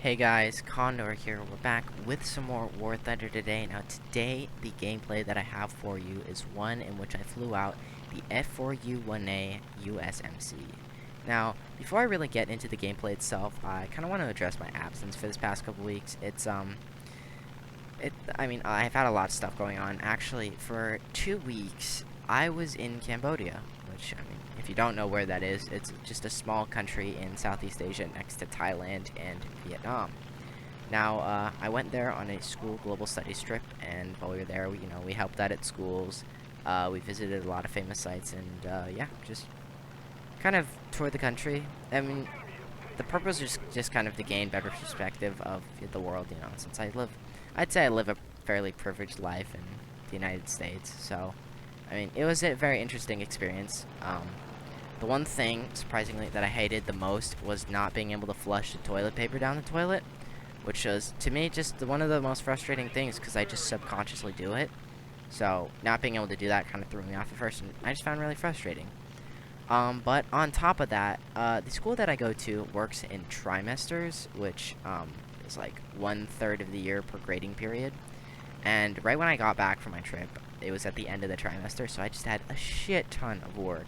Hey guys, Condor here. We're back with some more War Thunder today. Now today, the gameplay that I have for you is one in which I flew out the F4U-1a USMC. Now, before I really get into the gameplay itself, I kind of want to address my absence for this past couple weeks. I've had a lot of stuff going on. Actually, for 2 weeks, I was in Cambodia, which, if you don't know where that is, it's just a small country in Southeast Asia next to Thailand and Vietnam. Now, I went there on a school global studies trip, and while we were there, we helped out at schools. We visited a lot of famous sites, and, yeah, just kind of toured the country. The purpose was just kind of to gain better perspective of the world, since I'd say I live a fairly privileged life in the United States, so, it was a very interesting experience. The one thing, surprisingly, that I hated the most was not being able to flush the toilet paper down the toilet, which was, to me, just one of the most frustrating things, because I just subconsciously do it. So, not being able to do that kind of threw me off at first, and I just found it really frustrating. But on top of that, the school that I go to works in trimesters, which, is like 1/3 of the year per grading period. And right when I got back from my trip, it was at the end of the trimester, so I just had a shit ton of work,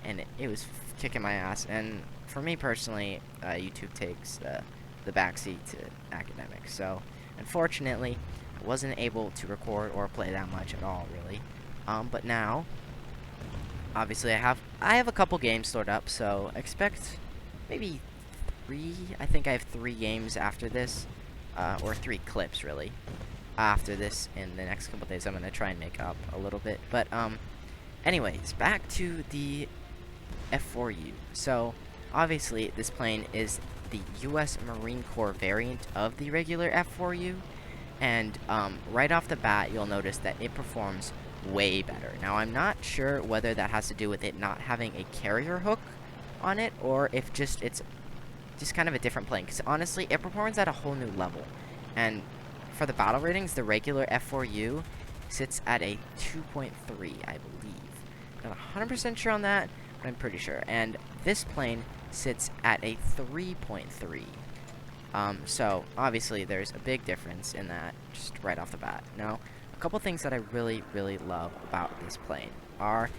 and it was kicking my ass. And for me personally, YouTube takes the backseat to academics, so unfortunately, I wasn't able to record or play that much at all, really. But now, obviously, I have a couple games stored up, so expect maybe 3. I think I have 3 games after this, or 3 clips, really. After this, in the next couple days, I'm going to try and make up a little bit. But, anyways, back to the F4U. So, obviously, this plane is the U.S. Marine Corps variant of the regular F4U. And, right off the bat, you'll notice that it performs way better. Now, I'm not sure whether that has to do with it not having a carrier hook on it, or if it's just kind of a different plane. Because, honestly, it performs at a whole new level. And for the battle ratings, the regular F4U sits at a 2.3, I believe. Not 100% sure on that, but I'm pretty sure. And this plane sits at a 3.3. So, obviously, there's a big difference in that, just right off the bat. Now, a couple things that I really, really love about this plane are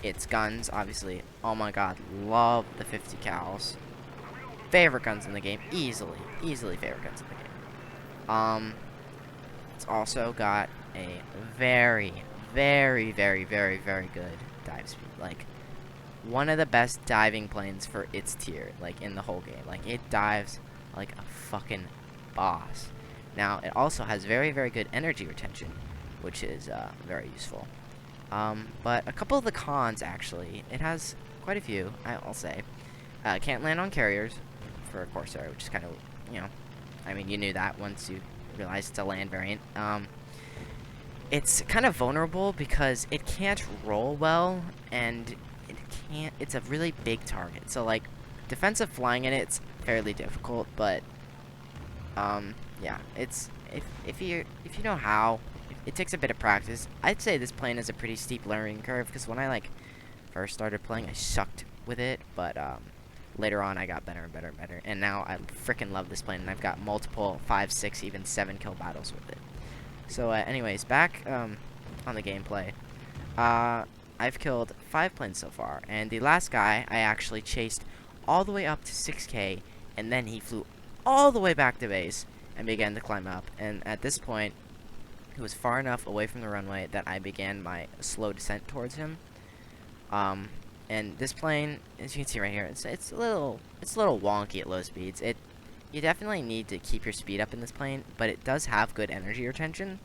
its guns, obviously. Oh my god, love the 50 cals. Favorite guns in the game, easily favorite guns in the game. It's also got a very, very, very, very, very good dive speed. Like, one of the best diving planes for its tier, like, in the whole game. Like, it dives like a fucking boss. Now, it also has very, very good energy retention, which is, very useful. But a couple of the cons, actually, it has quite a few, I'll say. Can't land on carriers for a Corsair, which is kind of, you knew that once you realized it's a land variant. It's kind of vulnerable because it can't roll well, and it's a really big target. So, like, defensive flying in it's fairly difficult, but, yeah, if you know how, it takes a bit of practice. I'd say this plane has a pretty steep learning curve, because when I, first started playing, I sucked with it, but, later on, I got better and better and better, and now I freaking love this plane, and I've got multiple 5, 6, even 7 kill battles with it. So, anyways, back on the gameplay. I've killed 5 planes so far, and the last guy I actually chased all the way up to 6K, and then he flew all the way back to base and began to climb up. And at this point, he was far enough away from the runway that I began my slow descent towards him. And this plane, as you can see right here, it's a little wonky at low speeds. You definitely need to keep your speed up in this plane, but it does have good energy retention.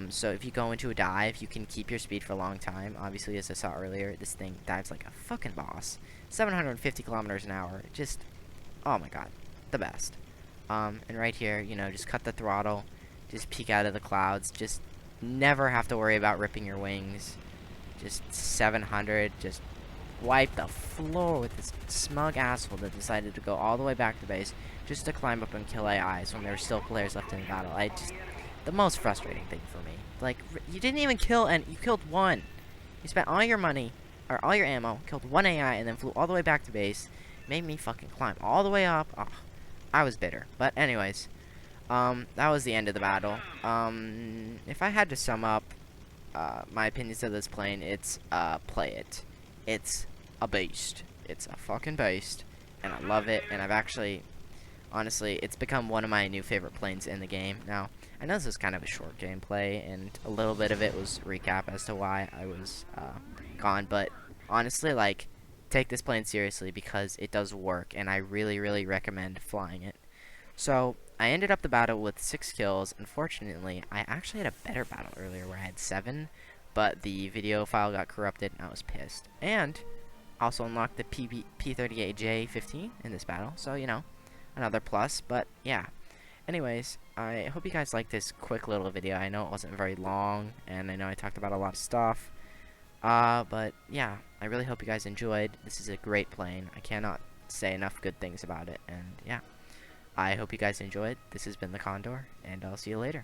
So if you go into a dive, you can keep your speed for a long time. Obviously, as I saw earlier, this thing dives like a fucking boss. 750 kilometers an hour. Just, oh my god, the best. And right here, just cut the throttle, just peek out of the clouds, just never have to worry about ripping your wings. Just 700, just wipe the floor with this smug asshole that decided to go all the way back to base just to climb up and kill AIs when there were still players left in the battle. The most frustrating thing for me. Like, you didn't even kill, and you killed 1. You spent all your money, or all your ammo, killed 1 AI, and then flew all the way back to base, made me fucking climb all the way up. Oh, I was bitter. But anyways, that was the end of the battle. If I had to sum up my opinions of this plane, it's play it. It's a beast. It's a fucking beast, and I love it. And I've actually, honestly, it's become one of my new favorite planes in the game. Now, I know this is kind of a short gameplay, and a little bit of it was recap as to why I was gone. But honestly, like, take this plane seriously because it does work, and I really, really recommend flying it. So, I ended up the battle with 6 kills. Unfortunately, I actually had a better battle earlier where I had 7, but the video file got corrupted and I was pissed. And also unlocked the P38J15 in this battle, so, you know, another plus. But yeah, anyways, I hope you guys liked this quick little video. I know it wasn't very long, and I know I talked about a lot of stuff, but yeah, I really hope you guys enjoyed. This is a great plane. I cannot say enough good things about it, and yeah, I hope you guys enjoyed. This has been the Condor, and I'll see you later.